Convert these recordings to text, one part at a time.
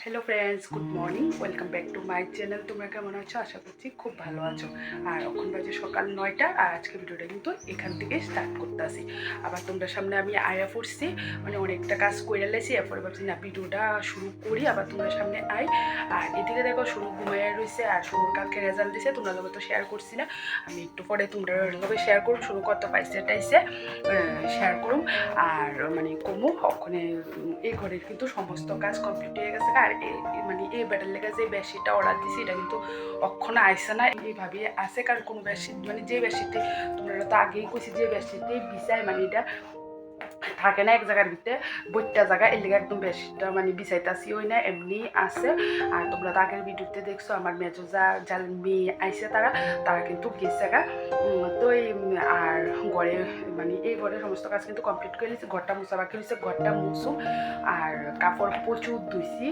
Hello friends, good morning, welcome back to my channel. তোমরা কেমন আছো? আশা করছি খুব ভালো আছো। আর এখন বাজে সকাল 9টা, আর আজকে ভিডিওটা কিন্তু এখান থেকে স্টার্ট করতে আসি। আবার তোমরা সামনে আমি আয়া পড়ছি, মানে অনেকটা কাজ করে লেছি। এরপরে ভাবছি না ভিডিওটা শুরু করি, আবার তোমরা সামনে আই। আর এদিকে দেখো শুরু ঘুমাইয়া রয়েছে, আর শুরুর কালকে রেজাল্ট দিছে, তোমরা লোক তো শেয়ার করছি না। আমি একটু পরে তোমরা লোকে শেয়ার করুম, শুরু কত পাইছে টাইছে শেয়ার করুম। আর মানে কমু ওখানে এই ঘরের কিন্তু সমস্ত কাজ কমপ্লিট হয়ে গেছে। আর মানে এই বেটার লেগে যে বেডশিটটা অর্ডার দিছি এটা কিন্তু অক্ষণে আইসে না, এইভাবে আছে। কারণ কোনো বেডশিট মানে যে বেডশিটে তোমরা তো আগেই কইছি যে বেডশিটে বিছায় মানে এটা থাকে না এক জায়গার ভিতরে বইটা জায়গা, এর লেগে একদম বেশিটা মানে বিছাইতাছি ওই না, এমনি আছে। আর তোমরা তো আগের ভিডিওতে দেখছো আমার মেজো যার মেয়ে আইসে তারা কিন্তু গেছে গা। তো এই আর ঘরে মানে এই ঘরের সমস্ত কাজ কিন্তু কমপ্লিট করে নিয়েছি। ঘরটা মুছা বাকি হয়েছে, ঘরটা মুছুম। আর কাপড় প্রচুর ধুইছি,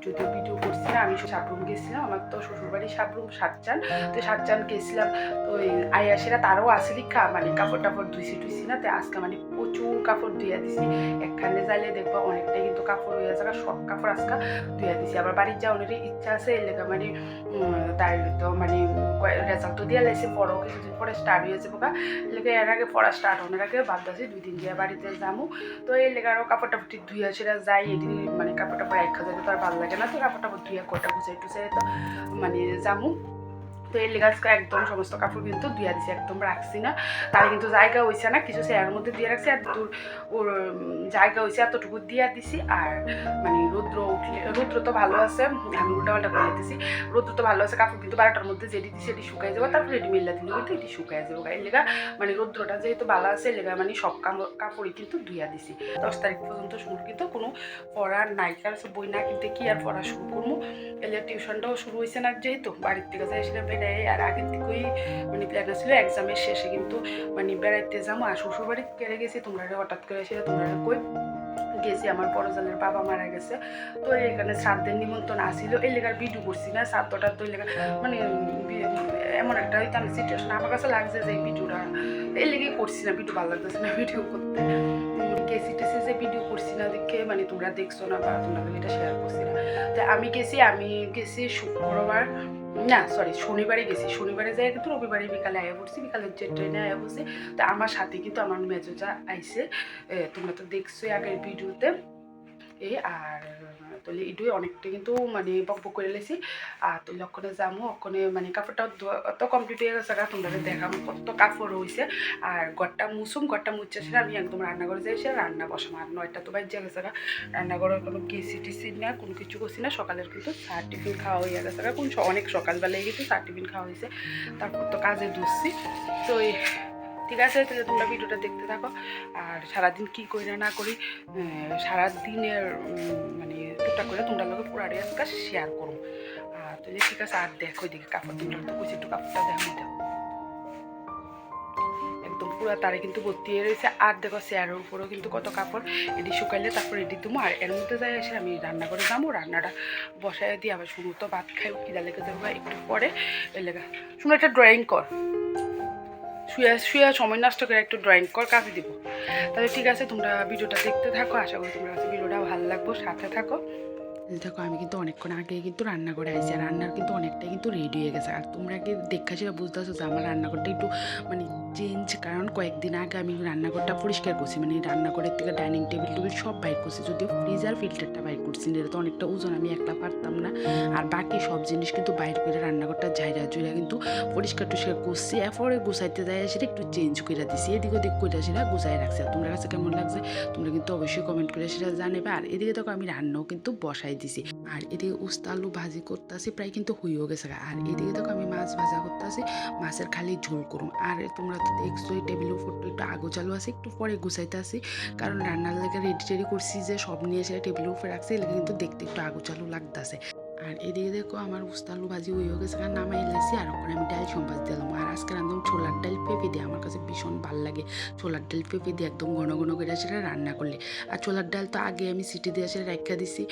যদিও ভিডিও করছি না। আমি সাবরুম গেছিলাম, আমার তো শ্বশুরবাড়ি সাবরুম সাতচান, তো সাতচান গেছিলাম। তো ওই আইয়াসেরা তারাও আসে লিখা মানে কাপড় টাপড় ধুইছি না। তো আজকে মানে প্রচুর কাপড় ধুইয়া দিছি। একখানে যাইলে দেখবো অনেকটাই কিন্তু কাপড় হয়ে যাবে, সব কাপড় আজকে ধুইয়া দিছি। আবার বাড়ির যাওয়ার ইচ্ছা আছে, এর লেগে মানে তার তো মানে রেজাল্ট তো দিয়ে লাইছে, পরেও কিছুদিন পরে স্টার্ট হয়ে যাবো গা। লেগে এর আগে পড়া স্টার্ট হওয়ার আগে বাদ আছে 2 দিন দিয়ে বাড়িতে যাবো। তো এই লেগে আরও কাপড় টাপড় ঠিক ধুইয়া সেটা যাই, এদিন মানে কাপড় টাপড় এক যাবে তো আর ভালো লাগে না। তো কাপড় টাপড় ধুইয়া কোটা গুছাই টুছাই তো মানে যাবো। তো এই লেগাসকে একদম সমস্ত কাপড় কিন্তু ধুইয়া দিছি, একদম রাখছি না। তার কিন্তু জায়গা হয়েছে না, কিছু চেয়ারের মধ্যে দিয়ে রাখছি। আর ওর জায়গা হয়েছে এতটুকু দিয়া দিছি। আর মানে রৌদ্র তো ভালো আছে, আমি উল্টাপাল্টা করে দিতেছি। রৌদ্র তো ভালো আছে, কাপড় কিন্তু 12টার মধ্যে যেটি দিছি এটি শুকাই যাবো, তারপরে এটি মেলা দিলে কিন্তু এটি শুকাই যাবো। এর লেগা মানে রৌদ্রটা যেহেতু ভালো আছে, এর লেগা মানে সব কাপড়ই কিন্তু ধুইয়া দিছি। 10 তারিখ পর্যন্ত শুরু কিন্তু কোনো পড়ার নাই, কারণ বই না কিনতে কি আর পড়া শুরু করবো। এলে টিউশনটাও শুরু হয়েছে না, যেহেতু বাড়ির থেকে যাই সেটা বেড়াই। আর আগের থেকেই মানে প্ল্যান ছিল এক্সামের শেষে কিন্তু মানে বেড়াইতে যাবো। আর শ্বশুরবাড়িতে কেড়ে গেছি, তোমরা হঠাৎ করে সেটা তোমরা কই গেছি। আমার বড়জালের বাবা মারা গেছে, তো এখানে শ্রাদ্ধের নিমন্ত্রণ আসিল, এই লেগার ভিডিও করছি না। শ্রাদ্ধটা তো এই লেগা মানে এমন একটা হইতাম সিচুয়েশন আমার কাছে লাগছে যে ভিডিওটা এই লেগে করছি না, ভিডিও ভালো লাগতেছে না ভিডিও করতে। গেছি টেসি যে ভিডিও করছি না দেখে মানে তোমরা দেখছো না বা তোমরা এটা শেয়ার করছি না। তো আমি গেছি শুক্রবার না সরি শনিবারে গেছি। শনিবারে যাই কিন্তু রবিবারে বিকালে আয়া পড়ছি, বিকালের যে ট্রেনে আয়া পড়ছি। তো আমার সাথে কিন্তু আমার মেজোজা আইসে, তোমরা তো দেখছোই আগের ভিডিওতে। আর তাহলে এটুই অনেকটা কিন্তু মানে বক বক করে লেছি। আর তো লক্ষণে যাবো, ওখানে মানে কাপড়টা তো কমপ্লিট হয়ে গেছে, তোমরা দেখাবো কত কাপড় হয়েছে। আর ঘরটা মুছে সেটা আমি একদম রান্নাঘরে যাই, সে রান্না বসাম। আর 9টা তো বাইরে গেছে, রান্নাঘরের কোনো গেসি টিসি না, কোনো কিছু করছি না। সকালের কিন্তু চা টিফিন খাওয়া হয়ে গেছে, অনেক সকালবেলায় কিন্তু চা টিফিন খাওয়া হয়েছে। তারপর তো কাজে ধুচ্ছি। তো ঠিক আছে, তাহলে তোমরা ভিডিওটা দেখতে থাকো। আর সারাদিন কী করি না করি সারাদিনের মানে টুকটাক করে তোমরা লোক পুরো আজকে শেয়ার করো। তাহলে ঠিক আছে, আর দেখো দিকে কাপড় তোমরা তো কইছি একটু কাপড়টা দেখো, একদম পুরো তারে কিন্তু ভর্তি হয়ে রয়েছে। আর দেখো চেয়ারের উপরেও কিন্তু কত কাপড়, এটি শুকাইলে তারপর এটি তুমো। আর এর মধ্যে যাই এসে আমি রান্না করে যাবো, রান্নাটা বসায় দিয়ে আবার শুরু তো ভাত খাই, খিদা লেগে যাবো একটু পরে। এর লেগে শুনে একটা ড্রয়িং কর, শুয়ে সময় নষ্ট করে একটু ড্রয়িং কর, কাজে দিব। তাহলে ঠিক আছে, তোমরা ভিডিওটা দেখতে থাকো, আশা করি তোমরা কাছে ভিডিওটা ভালো লাগবো, সাথে থাকো। দেখো আমি কিন্তু অনেকক্ষণ আগে কিন্তু রান্না করে আইছি, আর রান্নার কিন্তু অনেকটাই কিন্তু রেডি হয়ে গেছে। আর তোমরা কি দেখা সেটা বুঝতেছো যে আমার রান্নাঘরটা একটু মানে চেঞ্জ, কারণ কয়েকদিন আগে আমি রান্নাঘরটা পরিষ্কার করছি, মানে রান্নাঘরের থেকে ডাইনিং টেবিল টেবিল সব বাইর করছি, যদিও ফ্রিজ আর ফিল্টারটা বাইর করছি, এটা তো অনেকটা ওজন, আমি একলা পারতাম না। আর বাকি সব জিনিস কিন্তু বাইর করে রান্নাঘরটা ঝাইরা ঝুইরা কিন্তু পরিষ্কার টরিষ্কার করছি। এরপরে গুছাইতে যাই সেটা একটু চেঞ্জ করে দিছি, এদিক ওদিক করে সেটা গুছাই রাখছি। আর তোমার কাছে কেমন লাগছে তোমরা কিন্তু অবশ্যই কমেন্ট করে সেটা জানাবে। আর এদিকে দেখো আমি রান্নাও কিন্তু বসাই দিছি। আর এদিকে উস্তা আলু ভাজি করতেছি, প্রায় কিন্তু হইও গেছে। আর এদিকে দেখো আমি মাছ ভাজা করতেছি, মাছের খালি ঝোল করুন। আর তোমরা তো দেখছো এই টেবিলের উপর একটু আগো চালু আছে, একটু পরে গুছাইতে আসি, কারণ রান্নার লেগে রেডি টেডি করছি যে সব নিয়ে এসে টেবিলের উপরে রাখছি, এলাকা কিন্তু দেখতে একটু আগো চালু লাগতেছে। আর এদিকে দেখো আমার উস্তা আলু ভাজি হয়ে গেছে, কারণ নামাই লাইছি। আর ওখানে আমি ডাল সম্বাস দিলাম। আর আজকে রান্ধলাম ছোলার ডাল পেঁপে দিয়ে। আমার কাছে ভীষণ ভালো লাগে ছোলার ডাল পেঁপে দিয়ে একদম ঘন ঘন করে সেটা রান্না করলে। আর ছোলার ডাল তো আগে আমি সিটি দিয়ে সেটা রাখা দিছি,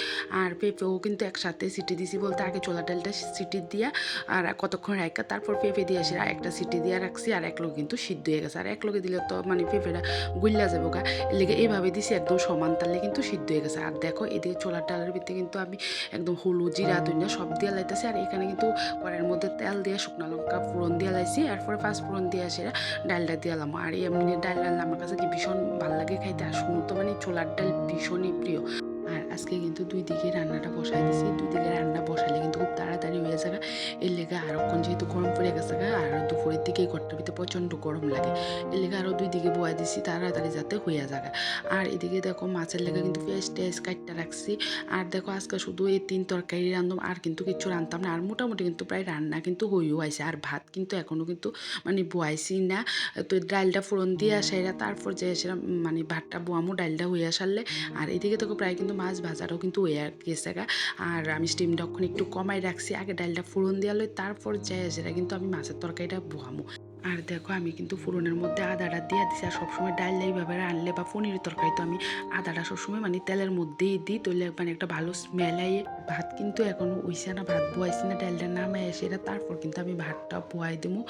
আর পেঁপেও কিন্তু একসাথে সিটি দিছি, বলতে আগে ছোলার ডালটা সিটি দিয়া আর কতক্ষণ রাখা তারপর পেঁপে দিয়ে সেটা একটা সিটি দিয়ে রাখছি। আর এক লোক কিন্তু সিদ্ধ হয়ে গেছে। আর এক লোকে দিলে তো মানে পেঁপেটা গুল্লা যাবো গা, লেগে এইভাবে দিছি একদম সমান তালে কিন্তু সিদ্ধ হয়ে গেছে। আর দেখো এদিকে ছোলার ডালের ভিতরে কিন্তু আমি একদম হলুদ জিরা ধনিয়া সব দিয়ে লাইতেছি। আর এখানে কিন্তু কড়াইয়ের মধ্যে তেল দিয়ে শুকনো লঙ্কা ফোড়ন দিয়ে লাইছি, এরপরে পাঁচ ফোড়ন দিয়ে সেটা ডালটা দিলাম। আর এমনি ডাল আমার কাছে কি ভীষণ ভালো লাগে খাইতে। আর শুনো তো মানে ছোলার ডাল ভীষণই প্রিয়। আর আজকে কিন্তু দুই দিকে রান্নাটা বসাই দিছি। দুই দিকে রান্না বসালে কিন্তু খুব তাড়াতাড়ি হয়ে যাবে। এর লেগে আরক্ষণ যেহেতু গরম পড়ে গেছে, আর দুপুরের দিকে ঘরটার ভিতরে প্রচণ্ড গরম লাগে, এর লেগে আরও দুই দিকে বয়া দিছি তাড়াতাড়ি যাতে হইয়া যাবে। আর এদিকে দেখো মাছের লেগে কিন্তু পেঁয়াজ টেয়াজ কাটটা রাখছি। আর দেখো আজকে শুধু এই 3 তরকারি রান্ধম, আর কিন্তু কিছু রান্ধতাম না। আর মোটামুটি কিন্তু প্রায় রান্না কিন্তু হইও আইছে। আর ভাত কিন্তু এখনও কিন্তু মানে বয়াইছি না। তো ডালটা ফোড়ন দিয়ে আসাইরা তারপর যে সেটা মানে ভাতটা বোয়ামো ডালটা হইয়া সারলে। আর এদিকে তো প্রায় কিন্তু মাছ ভাজাটাও কিন্তু হয়ে গেছে গা। আর আমি স্টিমটা ওখানে একটু কমাই রাখছি, আগে ডালটা ফোড়ন দিয়া লই তারপর যে সেটা কিন্তু আমি মাছের তরকারিটা বোয়ামো। আর দেখো আমি কিন্তু ফোড়নের মধ্যে আদাটা দিয়ে দিছি। আর সবসময় ডাল এইভাবে রানলে বা পনিরের তরকারি তো আমি আদাটা সবসময় মানে তেলের মধ্যেই দিই, তৈলে মানে একটা ভালো স্মেল আইয়ে। ভাত কিন্তু এখনও উইছে না, ভাত বোয়াইছি না, ডালটা নামাই সেটা তারপর কিন্তু আমি ভাতটা বোয়াই দেবো।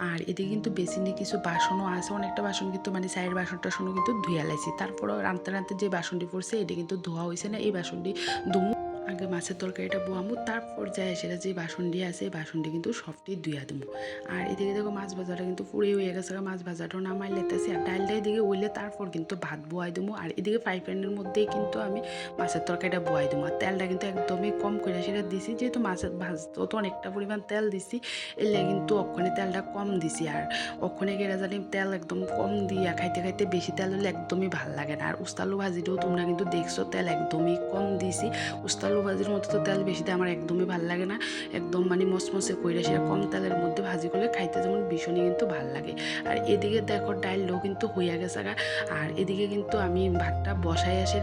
আর এদিকে কিন্তু বেসিনে কিছু বাসনও আছে, অনেকটা বাসন কিন্তু মানে সাইড বাসন টাসনও কিন্তু ধুয়ে লাইছি। তারপরও রানতে রানতে যে বাসনটি পড়ছে এটা কিন্তু ধোয়া হয়েছে না, এই বাসনটি ধুমু। আগে মাছের তরকারিটা বোয়ামু, তারপর যায় সেটা যে বাসনটি আছে বাসনটি কিন্তু সবটি ধুয়া দেবো। আর এদিকে দেখো মাছ ভাজাটা কিন্তু পুড়ে হয়ে গেছে, মাছ ভাজাটাও নামাই লেতেছি। আর ডালটা এদিকে উইলে তারপর কিন্তু ভাত বোয়াই দেবো। আর এদিকে ফ্রাই প্যানের মধ্যেই কিন্তু আমি মাছের তরকারিটা বোয়াই দেবো। আর তেলটা কিন্তু একদমই কম করে সেটা দিছি, যেহেতু মাছের ভাজতেও তো অনেকটা পরিমাণ তেল দিছি, এলে কিন্তু ওখানে তেলটা কম দিছি। আর ওখানে গেলে জানি তেল একদম কম দিয়া খাইতে খাইতে বেশি তেল হলে একদমই ভাল লাগে না। আর উস্তালু ভাজিটাও তোমরা কিন্তু দেখছো তেল একদমই কম দিছি। উস্তালু ভাজির মতো তো তেল বেশি দিয়ে আমার একদমই ভাল লাগে না। একদম মানে মসমসে কইরা সেটা কম তেলের মধ্যে ভাজি করলে খাইতে যেমন ভীষণই কিন্তু ভাল লাগে। আর এদিকে দেখো ডালটাও কিন্তু হইয়া গেছে। আর এদিকে কিন্তু আমি ভাতটা বসাই আসে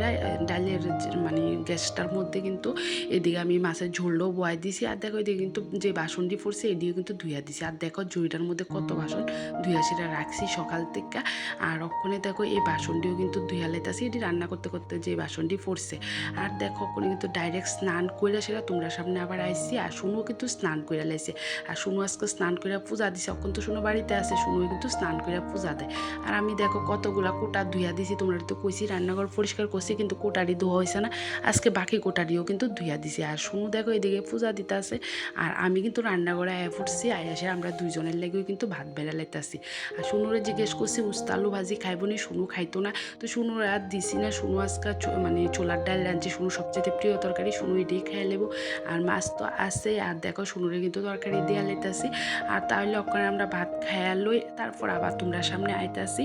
ডালের মানে গ্যাসটার মধ্যে কিন্তু এদিকে আমি মাছের ঝোলটাও বয়াই দিছি। আর দেখো এদিকে কিন্তু যে বাসনটি পড়ছে এদিকে কিন্তু ধুইয়া দিছি। আর দেখো জুড়িটার মধ্যে কত বাসন ধুইয়া সেটা রাখছি সকাল থেকে। আর ওখানে দেখো এই বাসনটিও কিন্তু ধুইয়া লাইতাছি, এটি রান্না করতে করতে যে বাসনটি পড়ছে। আর দেখো ওখানে কিন্তু ডাইরেক্ট স্নান করে সেটা তোমরা সামনে আবার আইসি। আর শুনু কিন্তু স্নান করে লাইছে। আর শুনু আজকে স্নান করে পূজা দিছে, এখন তো শুনু বাড়িতে আছে, শুনু কিন্তু স্নান করে পূজা দেয়। আর আমি দেখো কতগুলা কোটা ধুইয়া দিছি, তোমরা তো কইছি রান্নাঘর পরিষ্কার করছি কিন্তু কোটারি ধোয়া হয়েছে না, আজকে বাকি কোটারিও কিন্তু ধুইয়া দিছি। আর শুনু দেখো এদিকে পূজা দিতে আছে। আর আমি কিন্তু রান্নাঘরে আয়া ফুটছি, আয়াসে আমরা দুইজনের লেগেও কিন্তু ভাত বেড়া লাইতাছি। আর শুনুরে জিজ্ঞেস করছি উস্তালু ভাজি খাইবো নি, শুনু খাইতো না। তো শুনুর আর দিছি না, শুনু আজকে মানে ছোলার ডাল রাঁধছি, শুনু সবচেয়ে প্রিয় তরকারি, শুনু এটাই খাইয়া লেবো। আর মাছ তো আছে। আর দেখো শুনুরে কিন্তু তরকারি দেওয়া লাইতাছি। আর তাহলে ওখানে আমরা ভাত খাইয়া লই, তারপর আবার তোমরা সামনে আইতাছি।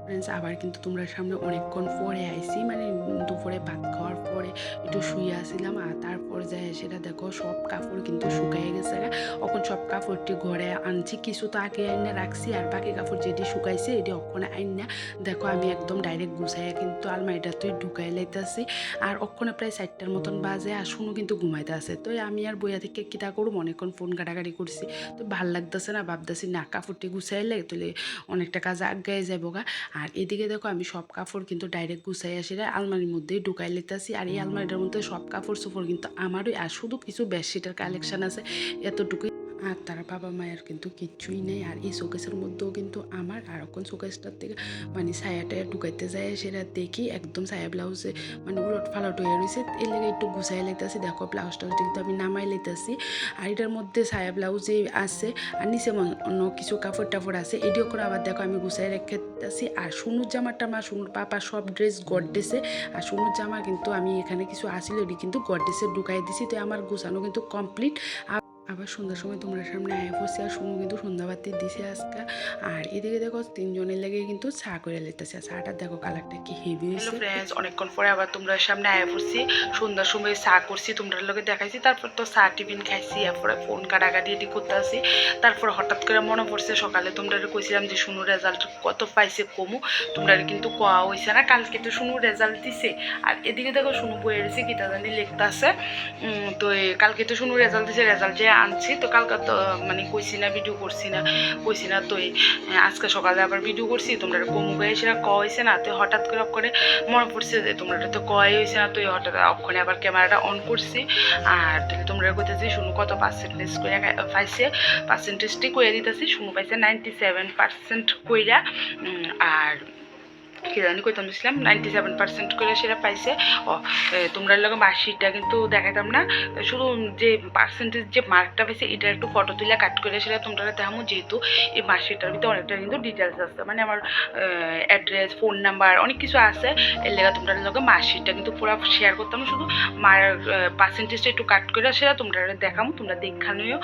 ফ্রেন্ডস আবার কিন্তু তোমরা সামনে অনেকক্ষণ পরে আইসি, মানে দুপুরে ভাত খাওয়ার পরে একটু শুয়ে আসছিলাম। আর তারপর যায় সেটা দেখো সব কাপড় কিন্তু শুকাই গেছে। এখন সব কাপড়টি ঘরে আনছি, কিছু তো আগে আইনা রাখছি, আর বাকি কাপড় যেটি শুকাইছে এটি অক্ষণে আইনা দেখো আমি একদম ডাইরেক্ট গুছাইয়া কিন্তু আলমারিটা তুই ঢুকাই লাইতেছি। আর অক্ষণে প্রায় 4টার মতন বাজে। আর শুনু কিন্তু ঘুমাইতে আছে। তো আমি আর বইয়া থেকে কিতা করুম, অনেকক্ষণ ফোন কাটাকাটি করছি, তো ভাল লাগতেছে না, ভাবতেছি না কাপড়টি গুছাইলে তাহলে অনেকটা কাজ আগায় যাবো গা। আর এদিকে দেখো আমি সব কাপড় কিন্তু ডাইরেক্ট গুছাই আসি আলমারির মধ্যেই ঢুকাই লেতাছি। আর এই আলমারিটার মধ্যে সব কাপড় চোপড় কিন্তু আমারই। আর শুধু কিছু বেডশিটের কালেকশন আছে, এতটুকুই। আর তার বাবা মায়ের কিন্তু কিচ্ছুই নেই। আর এই শোকেসের মধ্যেও কিন্তু আমার আর এখন শোকেসটার থেকে মানে ছায়াটা ঢুকাইতে যায় সেটা দেখি একদম ছায়া ব্লাউজে মানে উলট ফালট হয়ে রয়েছে, এর লেগে একটু গুছাই লাইতেছি। দেখো ব্লাউজটা কিন্তু আমি নামাই লাইতেছি। আর এটার মধ্যে ছায়া ব্লাউজে আছে, আর নিচে অন্য কিছু কাপড় টাপড় আছে, এটিও করে আবার দেখো আমি গুছাই রেখেছি। আর শুনুর জামাটা আমার শুনুর পাপা সব ড্রেস গড্রেসে। আর শুনুর জামা কিন্তু আমি এখানে কিছু আসিল এটি কিন্তু গড্রেসে ঢুকাই দিছি। তো আমার গুছানো কিন্তু কমপ্লিট। আবার সন্ধ্যার সময় তোমরা সামনে আয়া পড়ছি আর শুনু কিন্তু সন্ধ্যাবাতি দিছে আজকে। আর এদিকে দেখো তিনজনের লেগে কিন্তু চা করে লেতেছে। চাটা দেখো কালারটা কি হেভি হয়েছে। হ্যালো ফ্রেন্ডস, অনেকক্ষণ পরে আবার তোমরা সামনে আয়া পড়ছি। সন্ধ্যার সময় চা করছি, তোমরা লোকে দেখাইছি। তারপর তো চা টিফিন খাইছি, এরপরে ফোন কাটাকাটি এটি করতে আসি। তারপর হঠাৎ করে মনে পড়ছে সকালে তোমরা কইছিলাম যে শুনু রেজাল্ট কত পাইছে কমু, তোমরা কিন্তু কোয়া হয়েছে না। কালকে তো শুনু রেজাল্ট দিছে। আর এদিকে দেখো শুনু বইয়ে রয়েছে গীতা জানি লিখতে আছে। তো কালকে তো শুনু রেজাল্ট দিছে, রেজাল্ট যে আনছি। তো কালকে তো মানে কইছি না, ভিডিও করছি না তো আজকে সকালে আবার ভিডিও করছি। তোমরা কমু গায়ে সেটা ক হয়েছে না। তো হঠাৎ করে মনে পড়ছে যে তোমরা তো কয় হয়েছে না। তো হঠাৎ অক্ষণে আবার ক্যামেরাটা অন করছি। আর তোমরা কইতেছি শুনু কত পার্সেন্টেজ করে পাইছে, পার্সেন্টেজটি করে দিতেছি। শুনু পাইছে 97% কইরা। আর কি জানি কইতাম দিছিলাম 97% করে সেটা পাইছে। তোমরা লোক মার্কশিটটা কিন্তু দেখাইতাম না, শুধু যে পার্সেন্টেজ যে মার্কটা পাইছে এটা একটু ফটো তুলে কাট করে সেটা তোমরা দেখামো। যেহেতু এই মার্কশিটটার ভিতরে অনেকটা কিন্তু ডিটেলস আছে, মানে আমার অ্যাড্রেস, ফোন নাম্বার অনেক কিছু আছে। এর লেগে তোমরা লোক মার্কশিটটা কিন্তু পুরো শেয়ার করতাম, শুধু পার্সেন্টেজটা একটু কাট করে সেটা তোমরা দেখামো। তোমরা দেখানোও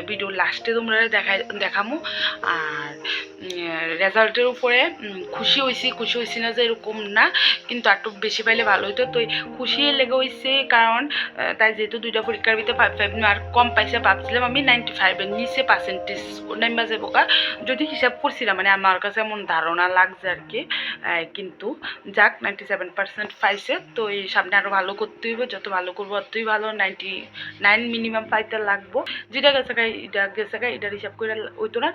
ভিডিও লাস্টে তোমরা দেখামো। আর রেজাল্টের উপরে খুশি হয়েছি না যে এরকম না, কিন্তু একটু বেশি পাইলে ভালো হইতো। তো খুশি লেগে হয়েছে কারণ তাই যেহেতু দুইটা পরীক্ষার ভিতরে 5 আর কম পাইছে। ভাবছিলাম আমি 95-এর নিচে পার্সেন্টেজ নাইমা যাবো কা, যদি হিসাব করছিলাম, মানে আমার কাছে এমন ধারণা লাগছে আর কি। কিন্তু যাক 97% পাইছে। তো এই সামনে আরও ভালো করতে হইব, যত ভালো করবো অতই ভালো। 99 মিনিমাম পাইতে লাগবো। যেটা গেছে এটার হিসাব করে হইতো না।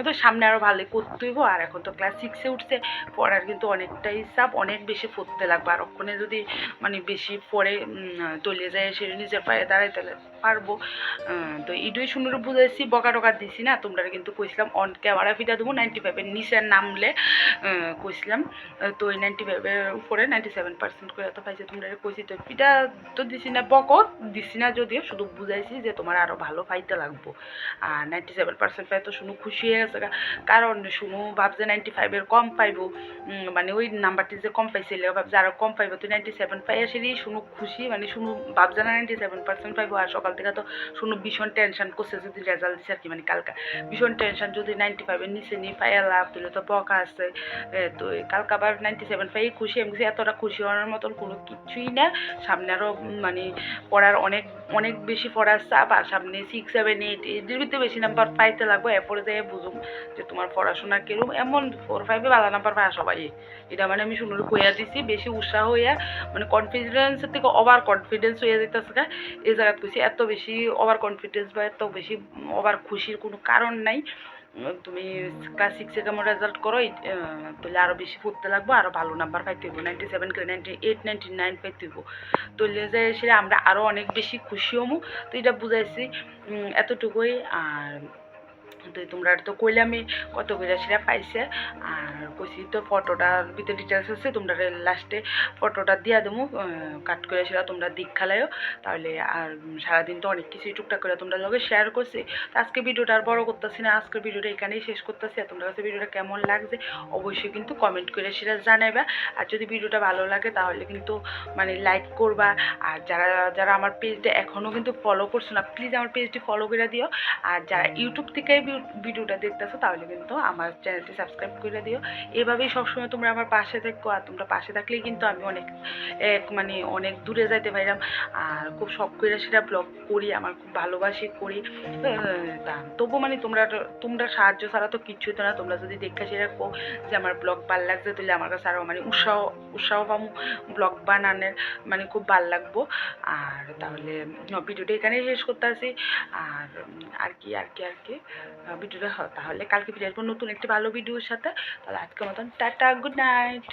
তো সামনে আরও ভালো করতে হইব। আর এখন তো ক্লাস 6-এ উঠছে, পড়ার কিন্তু অনেকটাই চাপ, অনেক বেশি পড়তে লাগবে। আর ওখানে যদি মানে বেশি পড়ে তলিয়ে যায়, সে নিজের পায়ে দাঁড়াইতে পারবো। তো ইডুই শুনুরে বুঝাইছি, বকা টকা দিছি না। তোমরা কিন্তু কইছিলাম অন ক্যামেরা ফিটা দেবো 95-এর নিচে নামলে কইছিলাম। তো ওই 95-এর উপরে 97% করে তো পাইছে। তোমরা কইছি তো ফিটা তো দিছি না, বকও দিছি না, যদিও শুধু বুঝাইছি যে তোমার আরও ভালো পাইতে লাগবো। আর 97% পাই তো শুনু খুশি হয়ে গেছে, কারণ শুনু ভাবছে 95-এর কম পাইব, মানে ওই নাম্বারটি যে কম পাইছিল ভাবছে আরও কম পাইব। তো 97 পাই আসলে শুনু খুশি, মানে শুনু ভাবছে না 97% পাইব। আর সকাল থেকে তো শুনু ভীষণ টেনশন করছে, যদি রেজাল্ট দিচ্ছে আর কি, মানে কালকা ভীষণ টেনশন, যদি 95-এর নিচে নিয়ে পাইয়া লাভ তুলে তো বকা আছে। তো কালকে আবার 97 পাই খুশি। আমি এতটা খুশি হওয়ার মতন কোনো কিছুই না। সামনে আরও মানে পড়ার অনেক বেশি পড়ার চাপ। আর সামনে 6, 7, 8 এদের ভিতরে বেশি নাম্বার পাইতে লাগবো। এরপরে যাই বুঝুম যে তোমার পড়াশোনা কিরম। এমন 4, 5-এ ভালো নাম্বার পায় সবাই, এটা মানে আমি শুনুর কইয়া দিছি। বেশি উৎসাহ হইয়া মানে কনফিডেন্সের থেকে ওভার কনফিডেন্স হয়ে যেতেছে। এই জায়গায় কইছি এত বেশি ওভার কনফিডেন্স বা এত বেশি ওভার খুশির কোনো কারণ নাই। তুমি ক্লাস 6-এ কেমন রেজাল্ট করো, তাহলে আরও বেশি পড়তে লাগবো, আরও ভালো নাম্বার পাইতে হইব। 97 করে 98, 99 পাইতে হইব। তুললে যে সে আমরা আরও অনেক বেশি খুশি হমু। তো এটা বুঝাইছি এতটুকুই। আর তো তোমরা তো কইলামই কত করে সেটা পাইছে। আর কইছি তো ফটোটার ভিতরে ডিটেলস আছে, তোমরা লাস্টে ফটোটা দিয়া দেবো কাট করে, সেটা তোমরা দিক খালাইও তাহলে। আর সারাদিন তো অনেক কিছুই টুকটাক করে তোমরা লগে শেয়ার করছি। তো আজকে ভিডিওটা আর বড় করতেছি না, আজকের ভিডিওটা এখানেই শেষ করতেছি। আর তোমরা কাছে ভিডিওটা কেমন লাগছে অবশ্যই কিন্তু কমেন্ট করে সেটা জানাইবা। আর যদি ভিডিওটা ভালো লাগে তাহলে কিন্তু মানে লাইক করবা। আর যারা আমার পেজটা এখনও কিন্তু ফলো করছো না, প্লিজ আমার পেজটি ফলো করে দিও। আর যারা ইউটিউব থেকে ভিডিওটা দেখতেছো তাহলে কিন্তু আমার চ্যানেলটি সাবস্ক্রাইব করে দিও। এভাবেই সবসময় তোমরা আমার পাশে থাকো। আর তোমরা পাশে থাকলেই কিন্তু আমি মানে অনেক দূরে যাইতে পারলাম। আর খুব শখ করে সেটা ব্লগ করি, আমার খুব ভালোবাসি করি। তবু মানে তোমরা সাহায্য ছাড়া তো কিচ্ছুই তো না। তোমরা যদি দেখে সেটা কো যে আমার ব্লগ ভালো লাগছে, তাহলে আমার কাছে আরও মানে উৎসাহ পাবো ব্লগ বানানোর, মানে খুব ভালো লাগবো। আর তাহলে ভিডিওটা এখানেই শেষ করতে আসি। আর কি ভিডিওটা তাহলে কালকে ফিরে আসবো নতুন একটি ভালো ভিডিওর সাথে। তাহলে আজকের মতন টাটা, গুড নাইট।